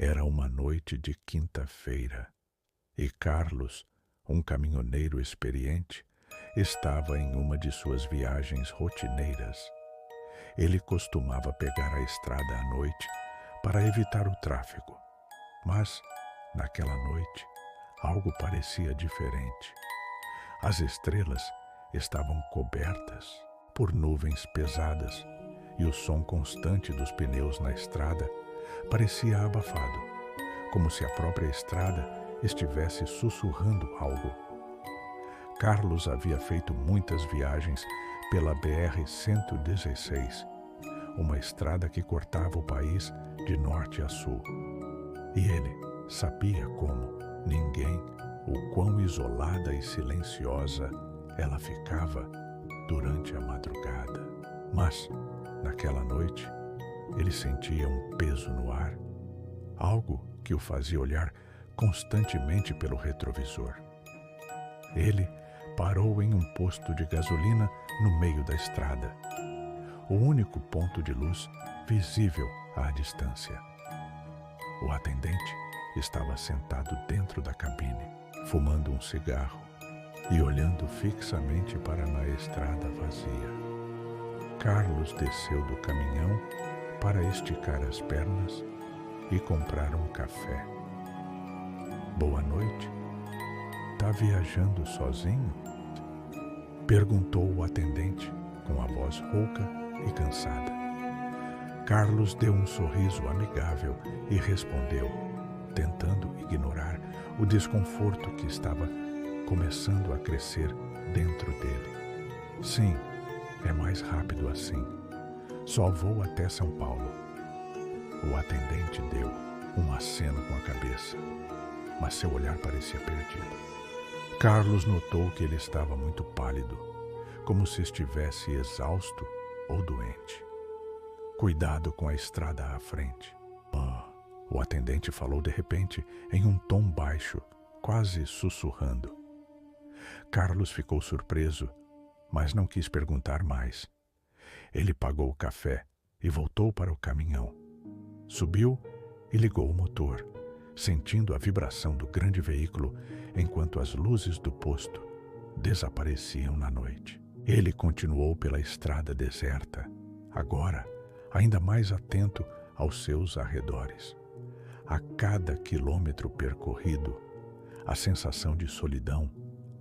Era uma noite de quinta-feira e Carlos, um caminhoneiro experiente, estava em uma de suas viagens rotineiras. Ele costumava pegar a estrada à noite para evitar o tráfego, mas, naquela noite, algo parecia diferente. As estrelas estavam cobertas por nuvens pesadas e o som constante dos pneus na estrada parecia abafado, como se a própria estrada estivesse sussurrando algo. Carlos havia feito muitas viagens pela BR-116, uma estrada que cortava o país de norte a sul. E ele sabia como ninguém, o quão isolada e silenciosa ela ficava durante a madrugada. Mas, naquela noite, ele sentia um peso no ar, algo que o fazia olhar constantemente pelo retrovisor. Ele parou em um posto de gasolina no meio da estrada, o único ponto de luz visível à distância. O atendente estava sentado dentro da cabine, fumando um cigarro e olhando fixamente para a estrada vazia. Carlos desceu do caminhão para esticar as pernas e comprar um café. Boa noite. Tá viajando sozinho? Perguntou o atendente com a voz rouca e cansada. Carlos deu um sorriso amigável e respondeu, tentando ignorar o desconforto que estava começando a crescer dentro dele. Sim, é mais rápido assim. Só vou até São Paulo. O atendente deu um aceno com a cabeça, mas seu olhar parecia perdido. Carlos notou que ele estava muito pálido, como se estivesse exausto ou doente. Cuidado com a estrada à frente. O atendente falou de repente em um tom baixo, quase sussurrando. Carlos ficou surpreso, mas não quis perguntar mais. Ele pagou o café e voltou para o caminhão. Subiu e ligou o motor, sentindo a vibração do grande veículo enquanto as luzes do posto desapareciam na noite. Ele continuou pela estrada deserta, agora ainda mais atento aos seus arredores. A cada quilômetro percorrido, a sensação de solidão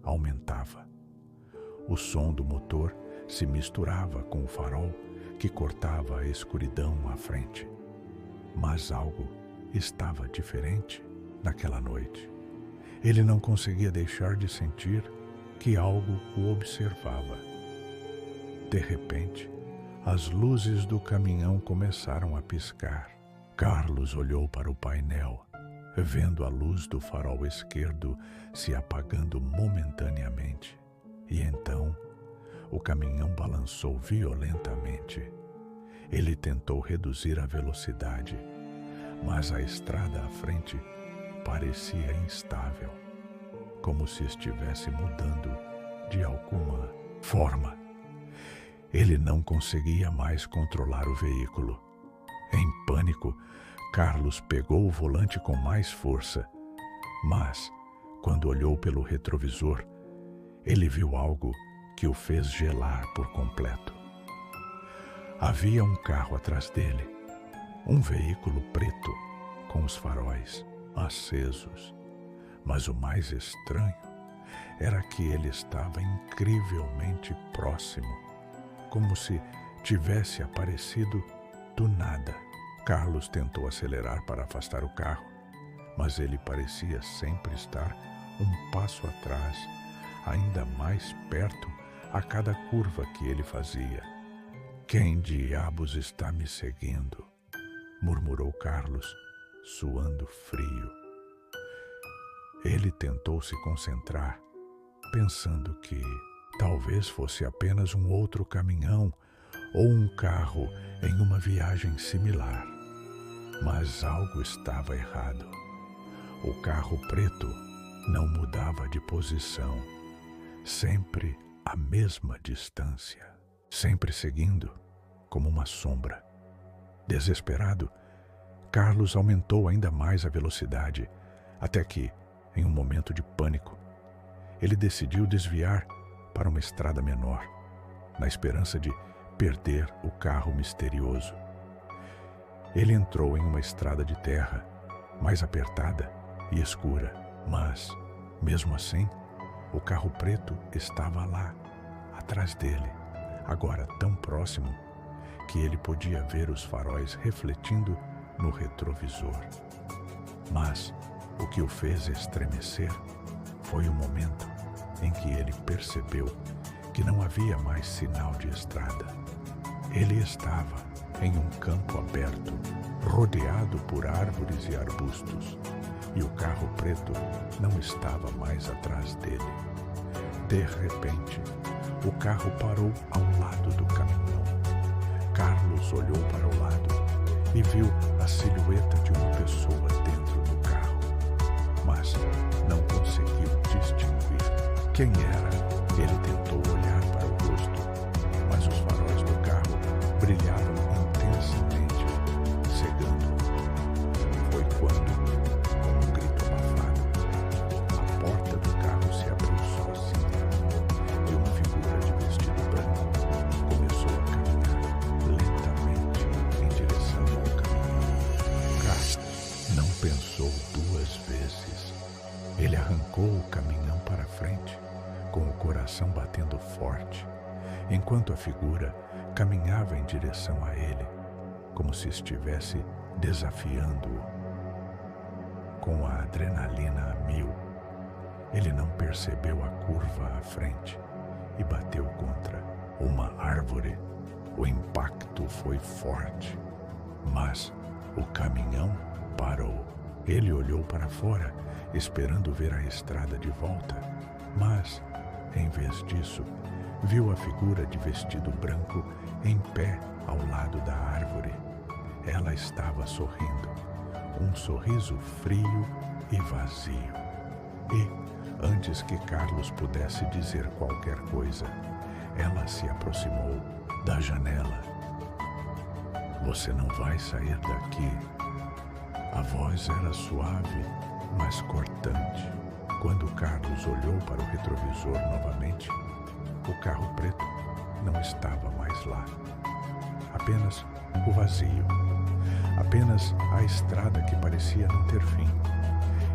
aumentava. O som do motor se misturava com o farol que cortava a escuridão à frente. Mas algo estava diferente naquela noite. Ele não conseguia deixar de sentir que algo o observava. De repente, as luzes do caminhão começaram a piscar. Carlos olhou para o painel, vendo a luz do farol esquerdo se apagando momentaneamente. E então, o caminhão balançou violentamente. Ele tentou reduzir a velocidade, mas a estrada à frente parecia instável, como se estivesse mudando de alguma forma. Ele não conseguia mais controlar o veículo. Em pânico, Carlos pegou o volante com mais força, mas, quando olhou pelo retrovisor, ele viu algo que o fez gelar por completo. Havia um carro atrás dele, um veículo preto, com os faróis acesos. Mas o mais estranho era que ele estava incrivelmente próximo, como se tivesse aparecido do nada. Carlos tentou acelerar para afastar o carro, mas ele parecia sempre estar um passo atrás, ainda mais perto a cada curva que ele fazia. Quem diabos está me seguindo? Murmurou Carlos, suando frio. Ele tentou se concentrar, pensando que talvez fosse apenas um outro caminhão ou um carro em uma viagem similar. Mas algo estava errado. O carro preto não mudava de posição, sempre à mesma distância, sempre seguindo como uma sombra. Desesperado, Carlos aumentou ainda mais a velocidade, até que, em um momento de pânico, ele decidiu desviar para uma estrada menor, na esperança de perder o carro misterioso. Ele entrou em uma estrada de terra, mais apertada e escura, mas, mesmo assim, o carro preto estava lá, atrás dele, agora tão próximo que ele podia ver os faróis refletindo no retrovisor. Mas o que o fez estremecer foi o momento em que ele percebeu que não havia mais sinal de estrada. Ele estava em um campo aberto, rodeado por árvores e arbustos, e o carro preto não estava mais atrás dele. De repente, o carro parou ao lado do caminhão. Carlos olhou para o lado e viu a silhueta de uma pessoa dentro do carro, mas não conseguiu distinguir quem era. Ele tentou olhar para o rosto, mas os faróis do carro brilhavam intensamente, cegando-o. Foi quando, com um grito abafado, a porta do carro se abriu sozinha e uma figura de vestido branco começou a caminhar lentamente em direção ao caminhão. Carlos não pensou duas vezes. Ele arrancou o caminhão para frente, com o coração batendo forte, enquanto a figura caminhava em direção a ele, como se estivesse desafiando-o. Com a adrenalina a mil, ele não percebeu a curva à frente e bateu contra uma árvore. O impacto foi forte, mas o caminhão parou. Ele olhou para fora, esperando ver a estrada de volta, mas, em vez disso, viu a figura de vestido branco em pé ao lado da árvore. Ela estava sorrindo, um sorriso frio e vazio. E, antes que Carlos pudesse dizer qualquer coisa, ela se aproximou da janela. "Você não vai sair daqui." A voz era suave, mas cortante. Quando Carlos olhou para o retrovisor novamente, o carro preto não estava mais lá. Apenas o vazio. Apenas a estrada que parecia não ter fim.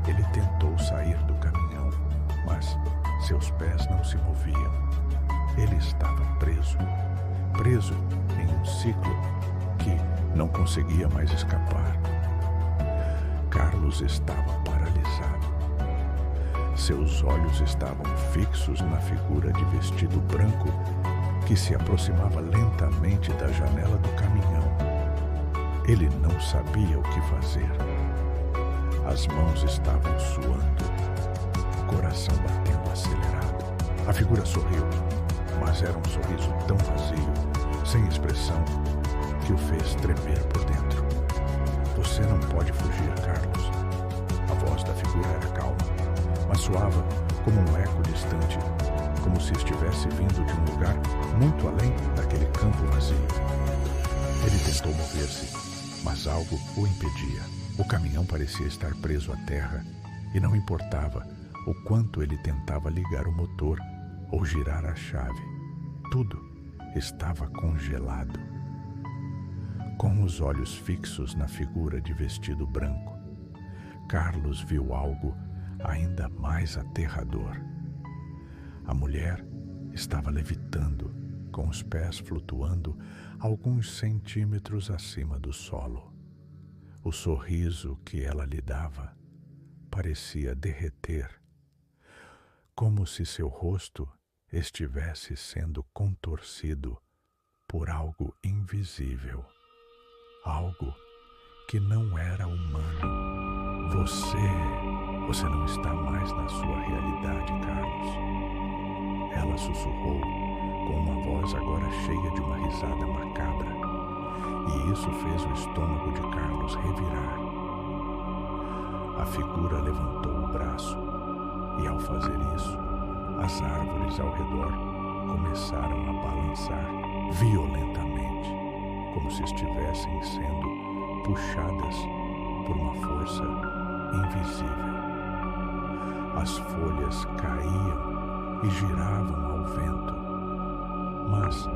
Ele tentou sair do caminhão, mas seus pés não se moviam. Ele estava preso. Preso em um ciclo que não conseguia mais escapar. Carlos estava paralisado. Seus olhos estavam fixos na figura de vestido branco que se aproximava lentamente da janela do caminhão. Ele não sabia o que fazer. As mãos estavam suando, o coração batendo acelerado. A figura sorriu, mas era um sorriso tão vazio, sem expressão, que o fez tremer por dentro. "Você não pode fugir, Carlos." A voz da figura era calma, mas soava como um eco distante, como se estivesse vindo de um lugar muito além daquele campo vazio. Ele tentou mover-se, mas algo o impedia. O caminhão parecia estar preso à terra e não importava o quanto ele tentava ligar o motor ou girar a chave. Tudo estava congelado. Com os olhos fixos na figura de vestido branco, Carlos viu algo ainda mais aterrador. A mulher estava levitando, com os pés flutuando alguns centímetros acima do solo. O sorriso que ela lhe dava parecia derreter, como se seu rosto estivesse sendo contorcido por algo invisível, algo que não era humano. Você não está mais na sua realidade, Carlos." Ela sussurrou, com uma voz agora cheia de uma risada macabra, e isso fez o estômago de Carlos revirar. A figura levantou o braço, e ao fazer isso, as árvores ao redor começaram a balançar violentamente, como se estivessem sendo puxadas por uma força invisível. As folhas caíam e giravam ao vento, mas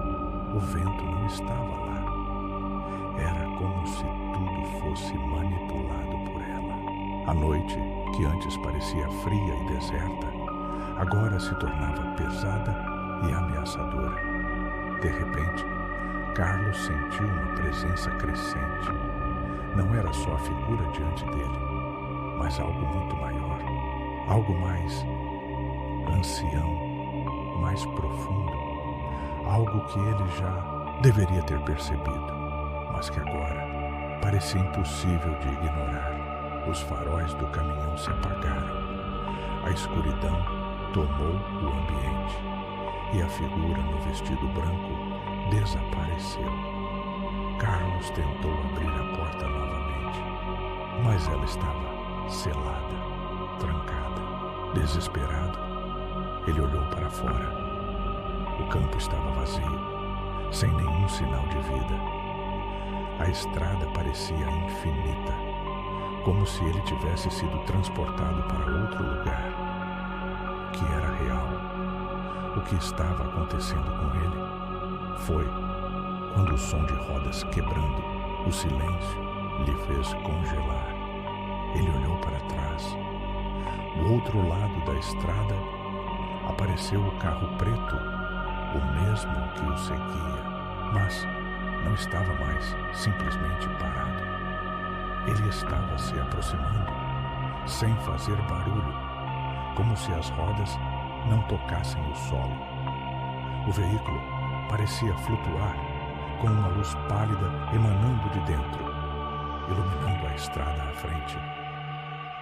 o vento não estava lá. Era como se tudo fosse manipulado por ela. A noite, que antes parecia fria e deserta, agora se tornava pesada e ameaçadora. De repente, Carlos sentiu uma presença crescente. Não era só a figura diante dele, mas algo muito maior, algo mais ancião, mais profundo, algo que ele já deveria ter percebido, mas que agora parecia impossível de ignorar. Os faróis do caminhão se apagaram, a escuridão tomou o ambiente e a figura no vestido branco desapareceu. Carlos tentou abrir a porta novamente, mas ela estava selada, trancada. Desesperado, ele olhou para fora. O campo estava vazio, sem nenhum sinal de vida. A estrada parecia infinita, como se ele tivesse sido transportado para outro lugar. O que era real, o que estava acontecendo com ele, foi quando o som de rodas quebrando o silêncio lhe fez congelar. Ele olhou para trás. Do outro lado da estrada apareceu o carro preto, o mesmo que o seguia, mas não estava mais simplesmente parado. Ele estava se aproximando, sem fazer barulho, como se as rodas não tocassem o solo. O veículo parecia flutuar, com uma luz pálida emanando de dentro, iluminando a estrada à frente.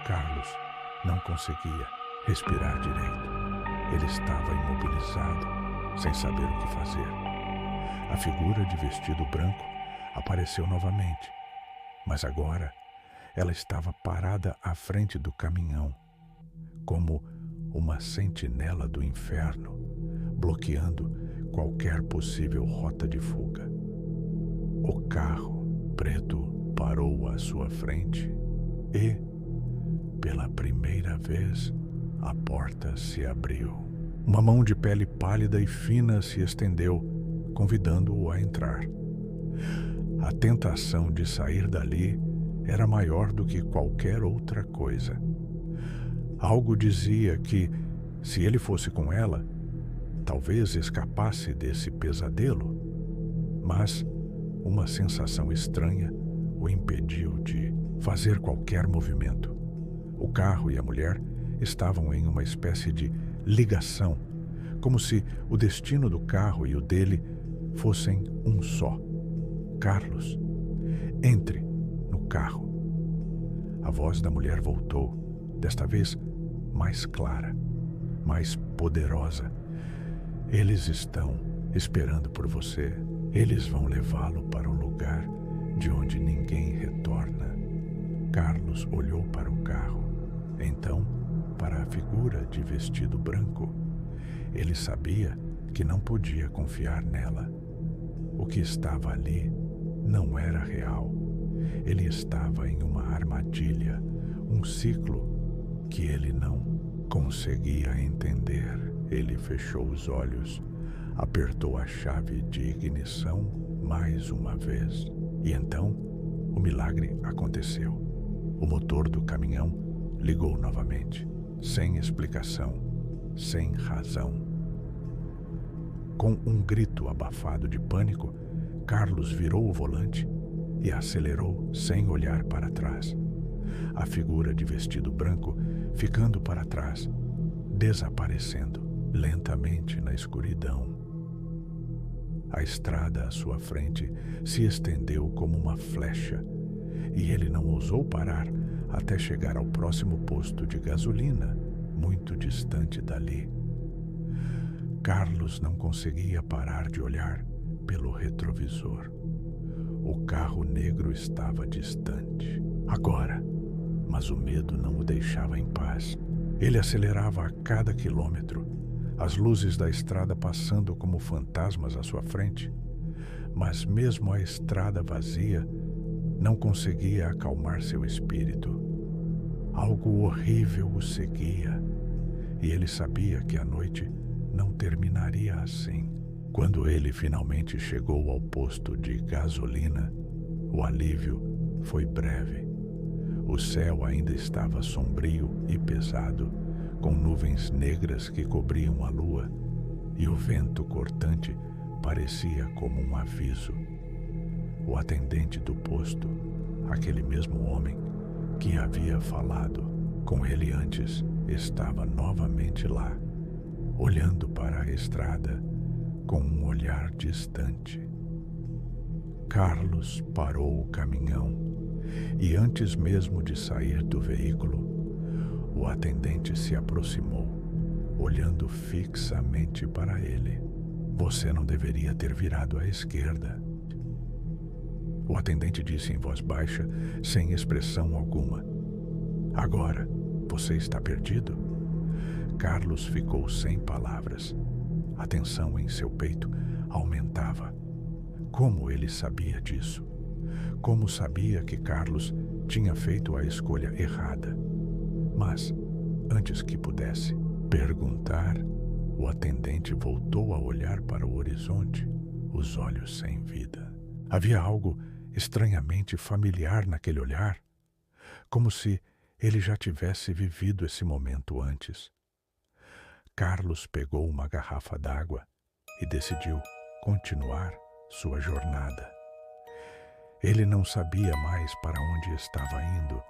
Carlos não conseguia respirar direito. Ele estava imobilizado, sem saber o que fazer. A figura de vestido branco apareceu novamente, mas agora ela estava parada à frente do caminhão, como uma sentinela do inferno, bloqueando qualquer possível rota de fuga. O carro preto parou à sua frente e, pela primeira vez, a porta se abriu. Uma mão de pele pálida e fina se estendeu, convidando-o a entrar. A tentação de sair dali era maior do que qualquer outra coisa. Algo dizia que, se ele fosse com ela, talvez escapasse desse pesadelo, mas uma sensação estranha o impediu de fazer qualquer movimento. O carro e a mulher estavam em uma espécie de ligação, como se o destino do carro e o dele fossem um só. Carlos, entre no carro. A voz da mulher voltou, desta vez mais clara, mais poderosa. Eles estão esperando por você. Eles vão levá-lo para o lugar de onde ninguém retorna. Carlos olhou para o carro, então para a figura de vestido branco. Ele sabia que não podia confiar nela. O que estava ali não era real. Ele estava em uma armadilha, um ciclo que ele não conseguia entender. Ele fechou os olhos, apertou a chave de ignição mais uma vez. E então, o milagre aconteceu. O motor do caminhão ligou novamente, sem explicação, sem razão. Com um grito abafado de pânico, Carlos virou o volante e acelerou sem olhar para trás. A figura de vestido branco ficando para trás, desaparecendo lentamente na escuridão. A estrada à sua frente se estendeu como uma flecha e ele não ousou parar até chegar ao próximo posto de gasolina, muito distante dali. Carlos não conseguia parar de olhar pelo retrovisor. O carro negro estava distante, agora, mas o medo não o deixava em paz. Ele acelerava a cada quilômetro, as luzes da estrada passando como fantasmas à sua frente. Mas mesmo a estrada vazia Não conseguia acalmar seu espírito. Algo horrível o seguia, e ele sabia que a noite não terminaria assim. Quando ele finalmente chegou ao posto de gasolina, o alívio foi breve. O céu ainda estava sombrio e pesado, com nuvens negras que cobriam a lua, e o vento cortante parecia como um aviso. O atendente do posto, aquele mesmo homem que havia falado com ele antes, estava novamente lá, olhando para a estrada com um olhar distante. Carlos parou o caminhão e, antes mesmo de sair do veículo, o atendente se aproximou, olhando fixamente para ele. Você não deveria ter virado à esquerda. O atendente disse em voz baixa, sem expressão alguma. Agora, você está perdido? Carlos ficou sem palavras. A tensão em seu peito aumentava. Como ele sabia disso? Como sabia que Carlos tinha feito a escolha errada? Mas, antes que pudesse perguntar, o atendente voltou a olhar para o horizonte, os olhos sem vida. Havia algo estranhamente familiar naquele olhar, como se ele já tivesse vivido esse momento antes. Carlos pegou uma garrafa d'água e decidiu continuar sua jornada. Ele não sabia mais para onde estava indo,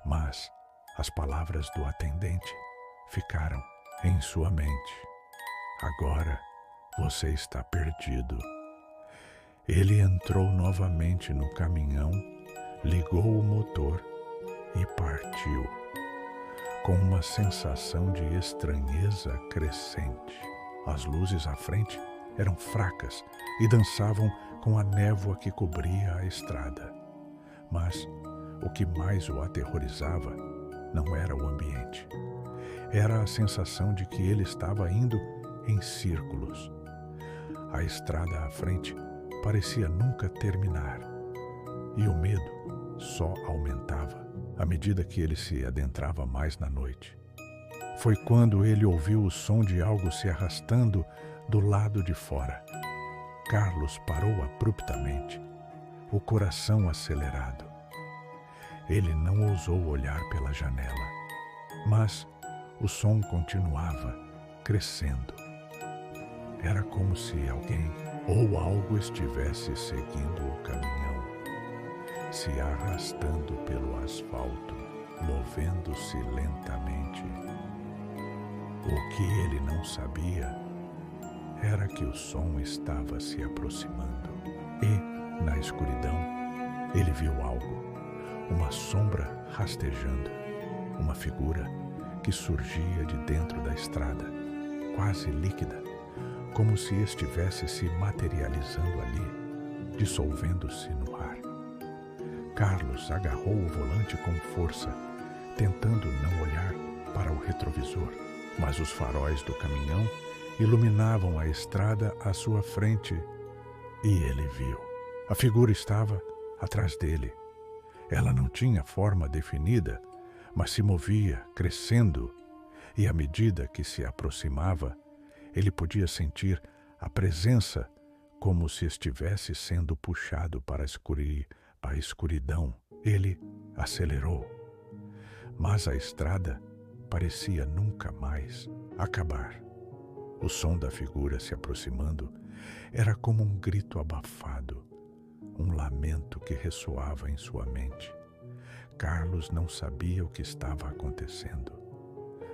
mas as palavras do atendente ficaram em sua mente. Agora você está perdido. Ele entrou novamente no caminhão, ligou o motor e partiu, com uma sensação de estranheza crescente. As luzes à frente eram fracas e dançavam com a névoa que cobria a estrada. Mas o que mais o aterrorizava não era o ambiente. Era a sensação de que ele estava indo em círculos. A estrada à frente parecia nunca terminar, e o medo só aumentava à medida que ele se adentrava mais na noite. Foi quando ele ouviu o som de algo se arrastando do lado de fora. Carlos parou abruptamente, o coração acelerado. Ele não ousou olhar pela janela, mas o som continuava crescendo. Era como se alguém ou algo estivesse seguindo o caminhão, se arrastando pelo asfalto, movendo-se lentamente. O que ele não sabia era que o som estava se aproximando e, na escuridão, ele viu algo, uma sombra rastejando, uma figura que surgia de dentro da estrada, quase líquida, como se estivesse se materializando ali, dissolvendo-se no ar. Carlos agarrou o volante com força, tentando não olhar para o retrovisor, mas os faróis do caminhão iluminavam a estrada à sua frente e ele viu. A figura estava atrás dele. Ela não tinha forma definida, mas se movia, crescendo, e à medida que se aproximava, ele podia sentir a presença como se estivesse sendo puxado para a escuridão. Ele acelerou, mas a estrada parecia nunca mais acabar. O som da figura se aproximando era como um grito abafado, um lamento que ressoava em sua mente. Carlos não sabia o que estava acontecendo.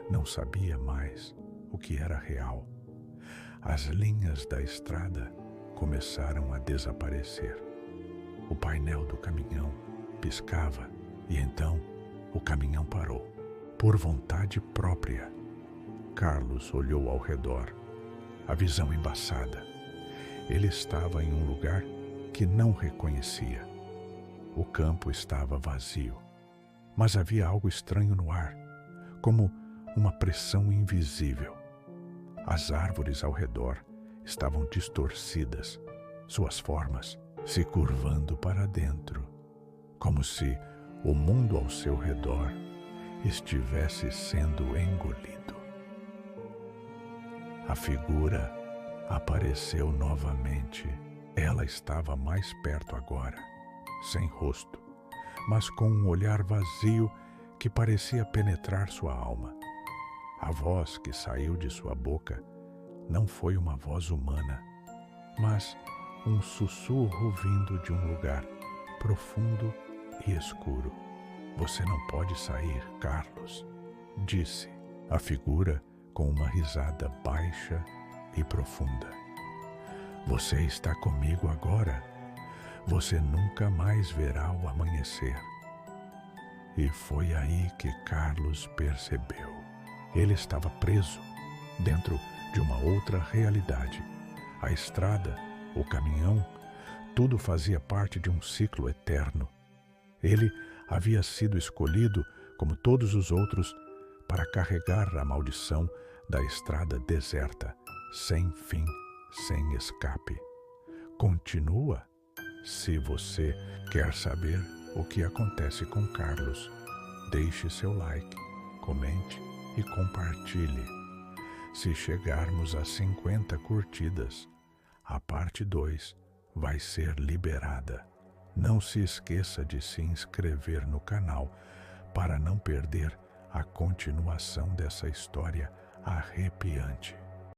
Não sabia mais o que era real. As linhas da estrada começaram a desaparecer. O painel do caminhão piscava e então o caminhão parou. Por vontade própria, Carlos olhou ao redor, a visão embaçada. Ele estava em um lugar que não reconhecia. O campo estava vazio, mas havia algo estranho no ar, como uma pressão invisível. As árvores ao redor estavam distorcidas, suas formas se curvando para dentro. como se o mundo ao seu redor estivesse sendo engolido. A figura apareceu novamente. Ela estava mais perto agora, sem rosto, mas com um olhar vazio que parecia penetrar sua alma. A voz que saiu de sua boca não foi uma voz humana, mas um sussurro vindo de um lugar profundo e escuro. Você não pode sair, Carlos, disse a figura com uma risada baixa e profunda. Você está comigo agora. Você nunca mais verá o amanhecer. E foi aí que Carlos percebeu. Ele estava preso dentro de uma outra realidade. A estrada, o caminhão, tudo fazia parte de um ciclo eterno. Ele havia sido escolhido, como todos os outros, para carregar a maldição da estrada deserta, sem fim, sem escape. Continua. Se você quer saber o que acontece com Carlos, deixe seu like, comente e compartilhe. Se chegarmos a 50 curtidas, a parte 2 vai ser liberada. Não se esqueça de se inscrever no canal para não perder a continuação dessa história arrepiante.